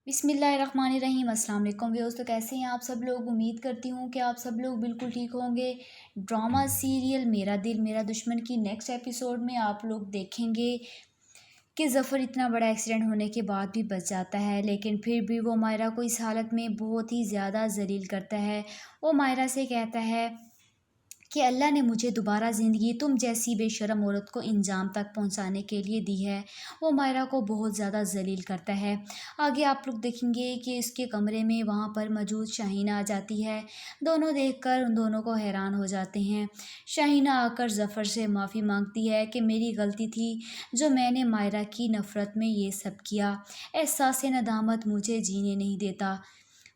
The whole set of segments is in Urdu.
بسم اللہ الرحمن الرحیم۔ السلام علیکم ویوز، تو کیسے ہیں آپ سب لوگ؟ امید کرتی ہوں کہ آپ سب لوگ بالکل ٹھیک ہوں گے۔ ڈرامہ سیریل میرا دل میرا دشمن کی نیکسٹ ایپیسوڈ میں آپ لوگ دیکھیں گے کہ ظفر اتنا بڑا ایکسیڈنٹ ہونے کے بعد بھی بچ جاتا ہے، لیکن پھر بھی وہ مائرہ کو اس حالت میں بہت ہی زیادہ ذلیل کرتا ہے۔ وہ مائرہ سے کہتا ہے کہ اللہ نے مجھے دوبارہ زندگی تم جیسی بے شرم عورت کو انجام تک پہنچانے کے لیے دی ہے۔ وہ مائرہ کو بہت زیادہ ذلیل کرتا ہے۔ آگے آپ لوگ دیکھیں گے کہ اس کے کمرے میں وہاں پر موجود شاہینہ آ جاتی ہے۔ دونوں دیکھ کر ان دونوں کو حیران ہو جاتے ہیں۔ شاہینہ آ کر ظفر سے معافی مانگتی ہے کہ میری غلطی تھی جو میں نے مائرہ کی نفرت میں یہ سب کیا۔ احساس ندامت مجھے جینے نہیں دیتا۔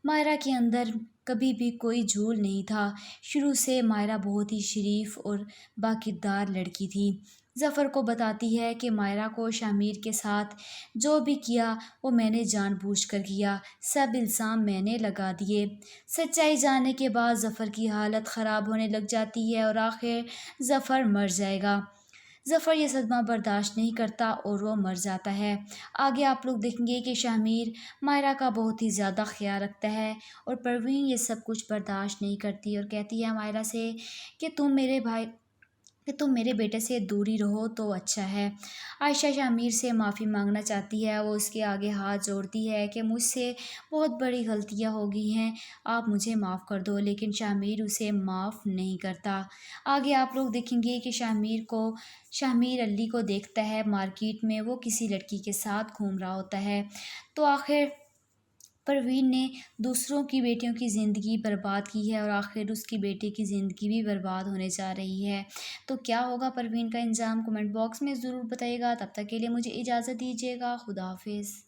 مائرہ کے اندر کبھی بھی کوئی جھول نہیں تھا۔ شروع سے مائرہ بہت ہی شریف اور باکردار لڑکی تھی۔ ظفر کو بتاتی ہے کہ مائرہ کو شامیر کے ساتھ جو بھی کیا وہ میں نے جان بوجھ کر کیا، سب الزام میں نے لگا دیے۔ سچائی جاننے کے بعد ظفر کی حالت خراب ہونے لگ جاتی ہے اور آخر ظفر مر جائے گا۔ ظفر یہ صدمہ برداشت نہیں کرتا اور وہ مر جاتا ہے۔ آگے آپ لوگ دیکھیں گے کہ شامیر مائرہ کا بہت ہی زیادہ خیال رکھتا ہے اور پروین یہ سب کچھ برداشت نہیں کرتی اور کہتی ہے مائرہ سے کہ تم میرے بیٹے سے دوری رہو تو اچھا ہے۔ عائشہ شامیر سے معافی مانگنا چاہتی ہے۔ وہ اس کے آگے ہاتھ جوڑتی ہے کہ مجھ سے بہت بڑی غلطیاں ہو گئی ہیں، آپ مجھے معاف کر دو، لیکن شامیر اسے معاف نہیں کرتا۔ آگے آپ لوگ دیکھیں گے کہ شامیر علی کو دیکھتا ہے مارکیٹ میں، وہ کسی لڑکی کے ساتھ گھوم رہا ہوتا ہے۔ تو آخر پروین نے دوسروں کی بیٹیوں کی زندگی برباد کی ہے اور آخر اس کی بیٹی کی زندگی بھی برباد ہونے جا رہی ہے۔ تو کیا ہوگا پروین کا انجام؟ کمنٹ باکس میں ضرور بتائیے گا۔ تب تک کے لیے مجھے اجازت دیجیے گا۔ خدا حافظ۔